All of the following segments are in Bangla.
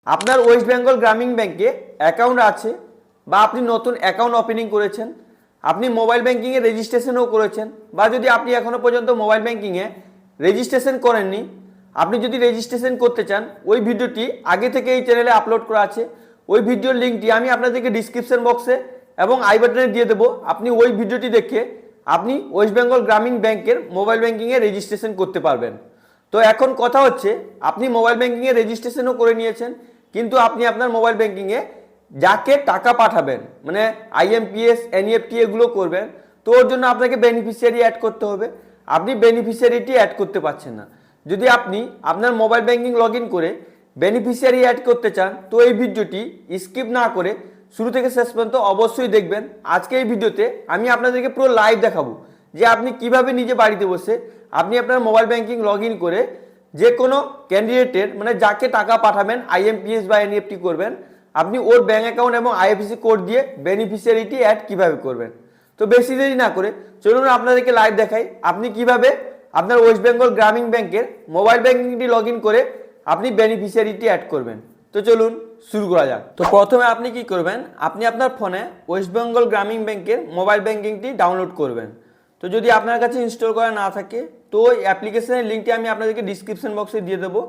আপনার ওয়েস্ট বেঙ্গল গ্রামীণ ব্যাংকে অ্যাকাউন্ট আছে বা আপনি নতুন অ্যাকাউন্ট ওপেনিং করেছেন, আপনি মোবাইল ব্যাংকিংয়ে রেজিস্ট্রেশনও করেছেন, বা যদি আপনি এখনও পর্যন্ত মোবাইল ব্যাংকিংয়ে রেজিস্ট্রেশন করেননি, আপনি যদি রেজিস্ট্রেশন করতে চান, ওই ভিডিওটি আগে থেকে এই চ্যানেলে আপলোড করা আছে। ওই ভিডিওর লিঙ্কটি আমি আপনাদেরকে ডিসক্রিপশন বক্সে এবং আই বাটনে দিয়ে দেবো। আপনি ওই ভিডিওটি দেখে আপনি ওয়েস্ট বেঙ্গল গ্রামীণ ব্যাংকের মোবাইল ব্যাংকিংয়ে রেজিস্ট্রেশন করতে পারবেন। তো এখন কথা হচ্ছে, আপনি মোবাইল ব্যাংকিংয়ে রেজিস্ট্রেশনও করে নিয়েছেন, কিন্তু আপনি আপনার মোবাইল ব্যাংকিংয়ে যাকে টাকা পাঠাবেন, মানে আইএমপিএস, এনইএফটি এগুলো করবেন, তো ওর জন্য আপনাকে বেনিফিশিয়ারি অ্যাড করতে হবে। আপনি বেনিফিশিয়ারিটি অ্যাড করতে পারছেন না। যদি আপনি আপনার মোবাইল ব্যাংকিং লগ ইন করে বেনিফিশিয়ারি অ্যাড করতে চান, তো এই ভিডিওটি স্কিপ না করে শুরু থেকে শেষ পর্যন্ত অবশ্যই দেখবেন। আজকে এই ভিডিওতে আমি আপনাদেরকে পুরো লাইভ দেখাবো যে আপনি কিভাবে নিজে বাড়িতে বসে আপনি আপনার মোবাইল ব্যাংকিং লগ ইন করে যে কোনো ক্যান্ডিডেটের, মানে যাকে টাকা পাঠাবেন, আইএমপিএস বা এনইএফটি করবেন, আপনি ওর ব্যাঙ্ক অ্যাকাউন্ট এবং আইএফএসসি কোড দিয়ে বেনিফিশিয়ারিটি অ্যাড কিভাবে করবেন। তো বেশি দেরি না করে চলুন আপনাদেরকে লাইভ দেখাই আপনি কিভাবে আপনার ওয়েস্ট বেঙ্গল গ্রামীণ ব্যাংকের মোবাইল ব্যাংকিংটি লগ ইন করে আপনি বেনিফিশিয়ারিটি অ্যাড করবেন। তো চলুন শুরু করা যাক। তো প্রথমে আপনি কি করবেন, আপনি আপনার ফোনে ওয়েস্ট বেঙ্গল গ্রামীণ ব্যাংকের মোবাইল ব্যাংকিংটি ডাউনলোড করবেন। তো যদি আপনার কাছে ইনস্টল করা না থাকে, তো ওই অ্যাপ্লিকেশনের লিঙ্কটি আমি আপনাদেরকে ডিসক্রিপশন বক্সে দিয়ে দেবো।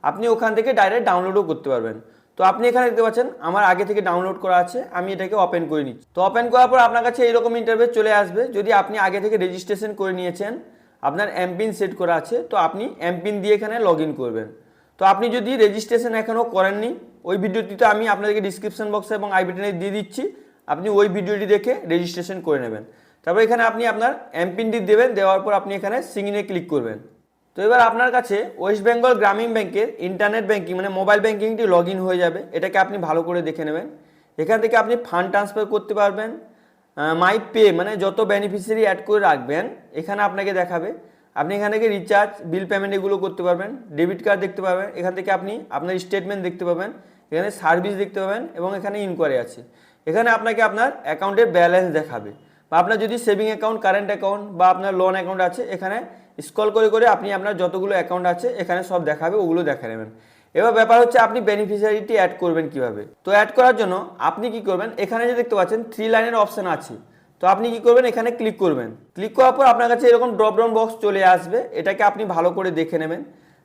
আপনি ওখান থেকে ডাইরেক্ট ডাউনলোডও করতে পারবেন। তো আপনি এখানে দেখতে পাচ্ছেন আমার আগে থেকে ডাউনলোড করা আছে, আমি এটাকে ওপেন করে নিচ্ছি। তো ওপেন করার পর আপনার কাছে এইরকম ইন্টারফেস চলে আসবে। যদি আপনি আগে থেকে রেজিস্ট্রেশন করে নিয়েছেন, আপনার এমপিন সেট করা আছে, তো আপনি এমপিন দিয়ে এখানে লগ ইন করবেন। তো আপনি যদি রেজিস্ট্রেশন এখনও করেননি, ওই ভিডিওটিতে আমি আপনাদেরকে ডিসক্রিপশন বক্সে এবং আই বাটনে দিয়ে দিচ্ছি, আপনি ওই ভিডিওটি দেখে রেজিস্ট্রেশন করে নেবেন। তারপর এখানে আপনি আপনার এমপিনটি দেবেন, দেওয়ার পর আপনি এখানে সিগনে ক্লিক করবেন। তো এবার আপনার কাছে ওয়েস্ট বেঙ্গল গ্রামীণ ব্যাংকের ইন্টারনেট ব্যাংকিং, মানে মোবাইল ব্যাংকিংটি লগ ইন হয়ে যাবে। এটাকে আপনি ভালো করে দেখে নেবেন। এখান থেকে আপনি ফান্ড ট্রান্সফার করতে পারবেন, মাই পে, মানে যত বেনিফিশিয়ারি অ্যাড করে রাখবেন এখানে আপনাকে দেখাবে। আপনি এখান থেকে রিচার্জ, বিল পেমেন্ট এগুলো করতে পারবেন, ডেবিট কার্ড দেখতে পাবেন, এখান থেকে আপনি আপনার স্টেটমেন্ট দেখতে পাবেন, এখানে সার্ভিস দেখতে পাবেন এবং এখানে ইনকোয়ারি আছে। এখানে আপনাকে আপনার অ্যাকাউন্টের ব্যালেন্স দেখাবে, বা আপনার যদি সেভিং অ্যাকাউন্ট, কারেন্ট অ্যাকাউন্ট বা আপনার লোন অ্যাকাউন্ট আছে, এখানে স্ক্রল করে করে আপনি আপনার যতগুলো অ্যাকাউন্ট আছে এখানে সব দেখাবে, ওগুলো দেখে নেবেন। এবার ব্যাপার হচ্ছে আপনি বেনিফিশিয়ারিটি অ্যাড করবেন কিভাবে। তো অ্যাড করার জন্য আপনি কি করবেন, এখানে যে দেখতে পাচ্ছেন 3 লাইনের অপশান আছে, তো আপনি কি করবেন, এখানে ক্লিক করবেন। ক্লিক করার পর আপনার কাছে এরকম ড্রপ ডাউন বক্স চলে আসবে। এটাকে আপনি ভালো করে দেখে নেবেন।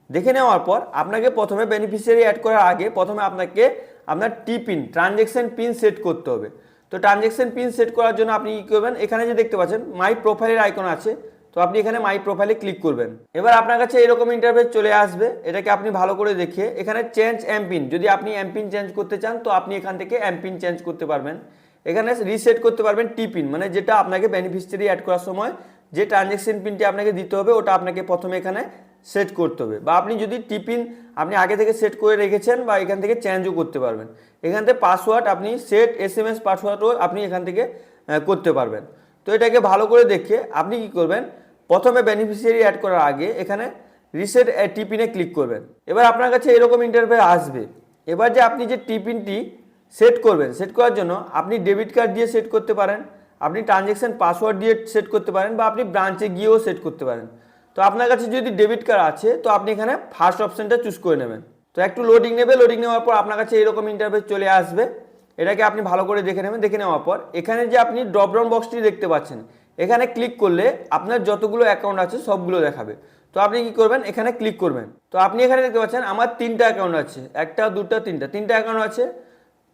দেখে নেওয়ার পর আপনাকে প্রথমে বেনিফিশিয়ারি অ্যাড করার আগে প্রথমে আপনাকে আপনার পিন, ট্রানজ্যাকশন পিন সেট করতে হবে। তো ট্রানজ্যাকশন পিন সেট করার জন্য আপনি কী করবেন, এখানে যে দেখতে পাচ্ছেন মাই প্রোফাইলের আইকন আছে, তো আপনি এখানে মাই প্রোফাইলে ক্লিক করবেন। এবার আপনার কাছে এরকম ইন্টারফেস চলে আসবে। এটাকে আপনি ভালো করে দেখে এখানে চেঞ্জ এমপিন, যদি আপনি এমপিন চেঞ্জ করতে চান, তো আপনি এখান থেকে এমপিন চেঞ্জ করতে পারবেন। এখানে রিসেট করতে পারবেন পিন, মানে যেটা আপনাকে বেনিফিশিয়ারি অ্যাড করার সময় যে ট্রানজ্যাকশন পিনটি আপনাকে দিতে হবে, ওটা আপনাকে প্রথমে এখানে সেট করতে হবে। বা আপনি যদি পিন আপনি আগে থেকে সেট করে রেখেছেন, বা এখান থেকে চেঞ্জও করতে পারবেন। এখান থেকে পাসওয়ার্ড আপনি সেট এসএমএস পাসওয়ার্ডও আপনি এখান থেকে করতে পারবেন। তো এটাকে ভালো করে দেখে আপনি কি করবেন, প্রথমে বেনিফিশিয়ারি অ্যাড করার আগে এখানে রিসেট পিনে ক্লিক করবেন। এবার আপনার কাছে এরকম ইন্টারফেস আসবে। এবার যে আপনি যে পিনটি সেট করবেন, সেট করার জন্য আপনি ডেবিট কার্ড দিয়ে সেট করতে পারেন, আপনি ট্রানজ্যাকশন পাসওয়ার্ড দিয়ে সেট করতে পারেন, বা আপনি ব্রাঞ্চে গিয়েও সেট করতে পারেন। তো আপনার কাছে যদি ডেবিট কার্ড আছে, তো আপনি এখানে ফার্স্ট অপশানটা চুজ করে নেবেন। তো একটু লোডিং নেবে, লোডিং নেওয়ার পর আপনার কাছে এরকম ইন্টারফেস চলে আসবে। এটাকে আপনি ভালো করে দেখে নেবেন। দেখে নেওয়ার পর এখানে যে আপনি ড্রপ ডাউন বক্সটি দেখতে পাচ্ছেন, এখানে ক্লিক করলে আপনার যতগুলো অ্যাকাউন্ট আছে সবগুলো দেখাবে। তো আপনি কি করবেন, এখানে ক্লিক করবেন। তো আপনি এখানে দেখতে পাচ্ছেন আমার 3টা অ্যাকাউন্ট আছে, 1টা 2টা 3টা অ্যাকাউন্ট আছে।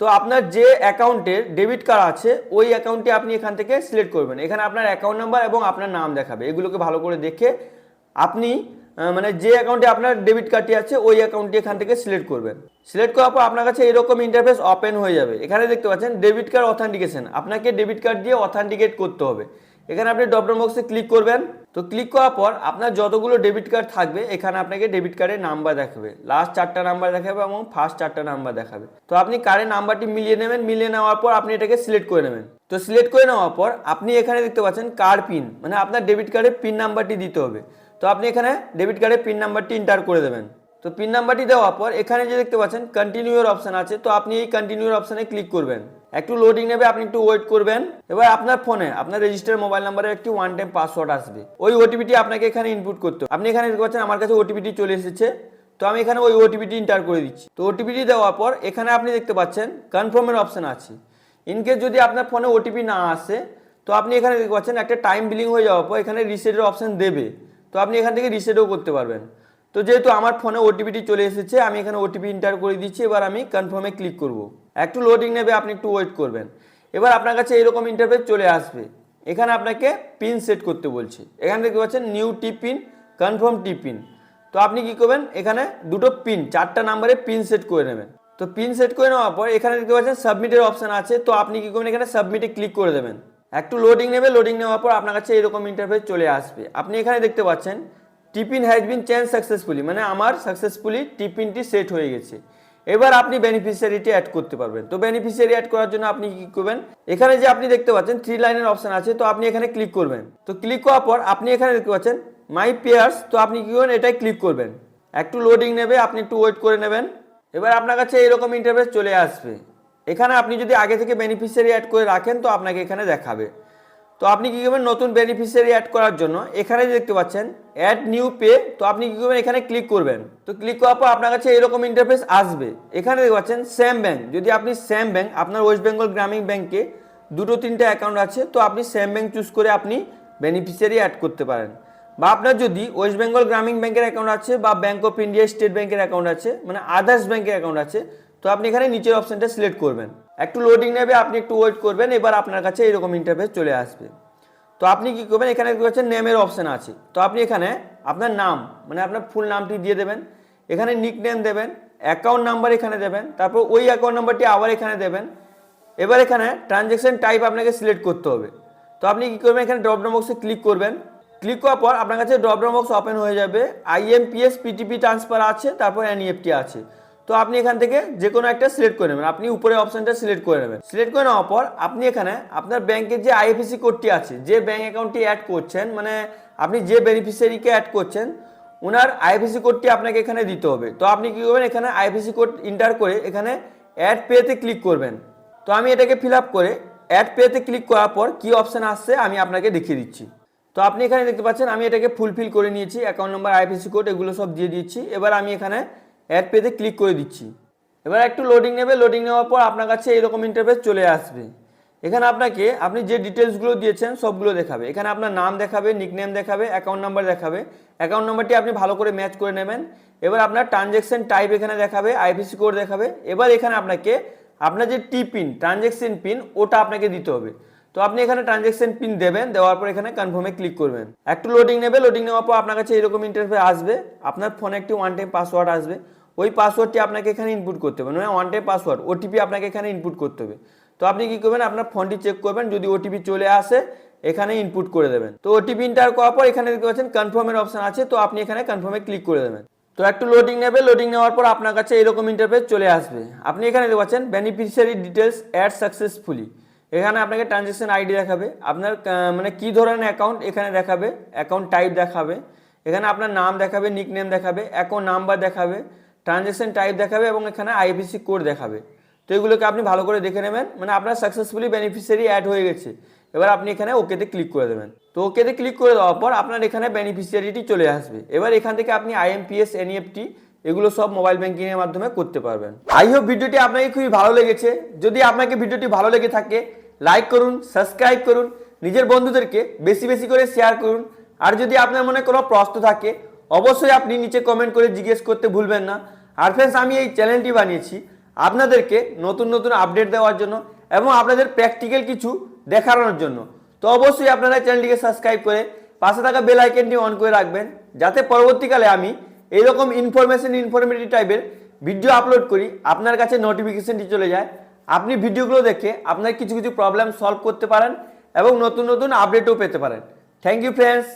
তো আপনার যে অ্যাকাউন্টের ডেবিট কার্ড আছে, ওই অ্যাকাউন্টটি আপনি এখান থেকে সিলেক্ট করবেন। এখানে আপনার অ্যাকাউন্ট নাম্বার এবং আপনার নাম দেখাবে। এগুলোকে ভালো করে দেখে আপনি মানে যে অ্যাকাউন্টে আপনার ডেবিট কার্ডটি আছে, ওই অ্যাকাউন্টটি এখান থেকে সিলেক্ট করবেন। সিলেক্ট করার পর আপনার কাছে এরকম ইন্টারফেস ওপেন হয়ে যাবে। এখানে দেখতে পাচ্ছেন ডেবিট কার্ড অথেন্টিকেশন, আপনাকে ডেবিট কার্ড দিয়ে অথেন্টিকেট করতে হবে। এখানে আপনি ড্রপ ডাউন বক্সে ক্লিক করবেন। তো ক্লিক করার পর আপনার যতগুলো ডেবিট কার্ড থাকবে, এখানে আপনাকে ডেবিট কার্ডের নাম্বার দেখাবে, লাস্ট 4টা নাম্বার দেখাবে এবং ফার্স্ট 4টা নাম্বার দেখাবে। তো আপনি কার্ডের নাম্বারটি মিলিয়ে নেবেন। মিলিয়ে নেওয়ার পর আপনি এটাকে সিলেক্ট করে নেবেন। তো সিলেক্ট করে নেওয়ার পর আপনি এখানে দেখতে পাচ্ছেন কার্ড পিন, মানে আপনার ডেবিট কার্ডের পিন নাম্বারটি দিতে হবে। তো আপনি এখানে ডেবিট কার্ডের পিন নাম্বারটি এন্টার করে দেবেন। তো পিন নাম্বারটি দেওয়ার পর এখানে যে দেখতে পাচ্ছেন কন্টিনিউর অপশান আছে, তো আপনি এই কন্টিনিউর অপশানে ক্লিক করবেন। একটু লোডিং নেবে, আপনি একটু ওয়েট করবেন। এবার আপনার ফোনে আপনার রেজিস্টার্ড মোবাইল নাম্বারে একটি ওয়ান টাইম পাসওয়ার্ড আসবে। ওই ওটিপিটি আপনাকে এখানে ইনপুট করতে হবে। আপনি এখানে দেখতে পাচ্ছেন আমার কাছে ওটিপিটি চলে এসেছে। তো আমি এখানে ওই ওটিপিটি এন্টার করে দিচ্ছি। তো ওটিপিটি দেওয়ার পর এখানে আপনি দেখতে পাচ্ছেন কনফার্মের অপশন আছে। ইনকেস যদি আপনার ফোনে ওটিপি না আসে তো আপনি এখানে দেখতে পাচ্ছেন একটা টাইম বিলিং হয়ে যাওয়ার পর এখানে রিসেটের অপশন দেবে, তো আপনি এখান থেকে রিসেটও করতে পারবেন। তো যেহেতু আমার ফোনে ওটিপিটি চলে এসেছে আমি এখানে ওটিপি এন্টার করে দিচ্ছি। এবার আমি কনফার্মে ক্লিক করব। একটু লোডিং নেবে, আপনি একটু ওয়েট করবেন। এবার আপনার কাছে এরকম ইন্টারফেস চলে আসবে। এখানে আপনাকে পিন সেট করতে বলছে। এখানে দেখতে পাচ্ছেন নিউ টি পিন, কনফার্ম টি পিন। তো আপনি কি করবেন, এখানে দুটো পিন 4টা নাম্বারে পিন সেট করে নেবেন। তো পিন সেট করে নেওয়ার পর এখানে দেখতে পাচ্ছেন সাবমিটের অপশন আছে। তো আপনি কি করবেন, এখানে সাবমিটে ক্লিক করে দেবেন। একটু লোডিং নেবে, লোডিং নেওয়ার পর আপনার কাছে এরকম ইন্টারফেস চলে আসবে। আপনি এখানে দেখতে পাচ্ছেন টিপিন হ্যাজ বিন চেঞ্জ সাকসেসফুলি, মানে আমার সাকসেসফুলি টিপিনটি সেট হয়ে গেছে। এবার আপনি বেনিফিশিয়ারিটি অ্যাড করতে পারবেন। তো বেনিফিশিয়ারি অ্যাড করার জন্য আপনি কি করবেন, এখানে যে আপনি দেখতে পাচ্ছেন 3 লাইনের অপশন আছে। তো আপনি এখানে ক্লিক করবেন। তো ক্লিক করার পর আপনি এখানে দেখতে পাচ্ছেন মাই পেয়ার্স। তো আপনি কি করবেন, এটাই ক্লিক করবেন। একটু লোডিং নেবে, আপনি একটু ওয়েট করে নেবেন। এবার আপনার কাছে এরকম ইন্টারফেস চলে আসবে। এখানে আপনি যদি আগে থেকে বেনিফিশিয়ারি অ্যাড করে রাখেন তো আপনাকে এখানে দেখাবে। তো আপনি কি করবেন, নতুন বেনিফিশিয়ারি অ্যাড করার জন্য এখানে দেখতে পাচ্ছেন অ্যাড নিউ পে। তো আপনি কি করবেন, এখানে ক্লিক করবেন। তো ক্লিক করার পর আপনার কাছে এরকম ইন্টারফেস আসবে। এখানে দেখতে পাচ্ছেন স্যাম ব্যাংক। যদি আপনি স্যাম ব্যাংক, আপনার ওয়েস্ট বেঙ্গল গ্রামীণ ব্যাংকে 2-3টা অ্যাকাউন্ট আছে, তো আপনি স্যাম ব্যাংক চুজ করে আপনি বেনিফিশিয়ারি অ্যাড করতে পারেন। বা আপনার যদি ওয়েস্ট বেঙ্গল গ্রামীণ ব্যাংকের অ্যাকাউন্ট আছে বা ব্যাংক অফ ইন্ডিয়া স্টেট ব্যাংকের অ্যাকাউন্ট আছে, মানে আদার্স ব্যাংকের অ্যাকাউন্ট আছে, তো আপনি এখানে নিচের অপশনটা সিলেক্ট করবেন। একটু লোডিং নেবে, আপনি একটু ওয়েট করবেন। এবার আপনার কাছে এরকম ইন্টারফেস চলে আসবে। তো আপনি কি করবেন, এখানে দেখতে পাচ্ছেন নেমের অপশন আছে। তো আপনি এখানে আপনার নাম, মানে আপনার ফুল নামটি দিয়ে দেবেন। এখানে নিক নেম দেবেন, অ্যাকাউন্ট নাম্বার এখানে দেবেন, তারপর ওই অ্যাকাউন্ট নাম্বারটি আবার এখানে দেবেন। এবার এখানে ট্রানজ্যাকশন টাইপ আপনাকে সিলেক্ট করতে হবে। তো আপনি কি করবেন, এখানে ড্রপ ডাউন বক্সে ক্লিক করবেন। ক্লিক করার পর আপনার কাছে ড্রপ ডাউন বক্স ওপেন হয়ে যাবে। আইএমপিএস, পিটিপি ট্রান্সফার আছে, তারপর এনইএফটি আছে। তো আপনি এখান থেকে যে কোনো একটা সিলেক্ট করে নেবেন। আপনি উপরে অপশনটা সিলেক্ট করে নেবেন। সিলেক্ট করে নেওয়ার পর আপনি এখানে আপনার ব্যাংকের যে আইএফএসসি কোডটি আছে, যে ব্যাংক অ্যাকাউন্টটি অ্যাড করছেন, মানে আপনি যে বেনিফিশিয়ারিকে অ্যাড করছেন ওনার আইএফএসসি কোডটি আপনাকে এখানে দিতে হবে। তো আপনি কি করবেন, এখানে আইএফএসসি কোড এন্টার করে এখানে অ্যাড পেতে ক্লিক করবেন। তো আমি এটাকে ফিল আপ করে অ্যাড পেতে ক্লিক করার পর কি অপশন আসছে আমি আপনাকে দেখিয়ে দিচ্ছি। তো আপনি এখানে দেখতে পাচ্ছেন আমি এটাকে ফুলফিল করে নিয়েছি, অ্যাকাউন্ট নাম্বার, আইএফএসসি কোড এগুলো সব দিয়ে দিচ্ছি। এবার আমি এখানে অ্যাড পেতে ক্লিক করে দিচ্ছি। এবার একটু লোডিং নেবে, লোডিং নেওয়ার পর আপনার কাছে এরকম ইন্টারফেস চলে আসবে। এখানে আপনাকে আপনি যে ডিটেলসগুলো দিয়েছেন সবগুলো দেখাবে। এখানে আপনার নাম দেখাবে, নিকনেম দেখাবে, অ্যাকাউন্ট নাম্বার দেখাবে। অ্যাকাউন্ট নাম্বারটি আপনি ভালো করে ম্যাচ করে নেবেন। এবার আপনার ট্রানজ্যাকশন টাইপ এখানে দেখাবে, আইএফএসসি কোড দেখাবে। এবার এখানে আপনাকে আপনার যে টি পিন, ট্রানজ্যাকশন পিন, ওটা আপনাকে দিতে হবে। তো আপনি এখানে ট্রানজ্যাকশন পিন দেবেন, দেওয়ার পর এখানে কনফার্মে ক্লিক করবেন। একটু লোডিং নেবে, লোডিং নেওয়ার পর আপনার কাছে এরকম ইন্টারফেস আসবে। আপনার ফোনে একটি ওয়ান টাইম পাসওয়ার্ড আসবে। ওই পাসওয়ার্ডটি আপনাকে এখানে ইনপুট করতে হবে, মানে ওয়ান টাইম পাসওয়ার্ড, ওটিপি আপনাকে এখানে ইনপুট করতে হবে। তো আপনি কি করবেন, আপনার ফোনটি চেক করবেন, যদি ওটিপি চলে আসে এখানে ইনপুট করে দেবেন। তো ওটিপি এন্টার করার পর এখানে দেখতে পাচ্ছেন কনফার্মের অপশন আছে। তো আপনি এখানে কনফার্মে ক্লিক করে দেবেন। তো একটু লোডিং নেবে, লোডিং নেওয়ার পর আপনার কাছে এরকম ইন্টারফেস চলে আসবে। আপনি এখানে দেখতে পাচ্ছেন বেনিফিশিয়ারি ডিটেলস অ্যাড সাকসেসফুলি। এখানে আপনাকে ট্রানজ্যাকশন আইডি দেখাবে, আপনার মানে কি ধরনের অ্যাকাউন্ট এখানে দেখাবে, অ্যাকাউন্ট টাইপ দেখাবে, এখানে আপনার নাম দেখাবে, নিকনেম দেখাবে, অ্যাকাউন্ট নাম্বার দেখাবে, ট্রানজ্যাকশন টাইপ দেখাবে এবং এখানে আইএফএসসি কোড দেখাবে। তো এগুলোকে আপনি ভালো করে দেখে নেবেন, মানে আপনার সাকসেসফুলি বেনিফিশিয়ারি অ্যাড হয়ে গেছে। এবার আপনি এখানে ওকেতে ক্লিক করে দেবেন। তো ওকেতে ক্লিক করে দেওয়ার পর আপনার এখানে বেনিফিশিয়ারিটি চলে আসবে। এবার এখান থেকে আপনি আইএমপিএস, এনইএফটি এগুলো সব মোবাইল ব্যাংকিংয়ের মাধ্যমে করতে পারবেন। আই হোপ ভিডিওটি আপনাকে খুবই ভালো লেগেছে। যদি আপনাকে ভিডিওটি ভালো লেগে থাকে লাইক করুন, সাবস্ক্রাইব করুন, নিজের বন্ধুদেরকে বেশি বেশি করে শেয়ার করুন। আর যদি আপনার মনে কোনো প্রশ্ন থাকে অবশ্যই আপনি নিচে কমেন্ট করে জিজ্ঞেস করতে ভুলবেন না। আর ফ্রেন্ডস, আমি এই চ্যানেলটি বানিয়েছি আপনাদেরকে নতুন নতুন আপডেট দেওয়ার জন্য এবং আপনাদের প্র্যাকটিক্যাল কিছু দেখানোর জন্য। তো অবশ্যই আপনারা চ্যানেলটিকে সাবস্ক্রাইব করে পাশে থাকা বেল আইকনটি অন করে রাখবেন, যাতে পরবর্তীকালে আমি এইরকম ইনফরমেটিভ টাইপের ভিডিও আপলোড করি আপনার কাছে নোটিফিকেশনটি চলে যায়। আপনি ভিডিওগুলো দেখে আপনার কিছু কিছু প্রবলেম সলভ করতে পারেন এবং নতুন নতুন আপডেটও পেতে পারেন। Thank you friends.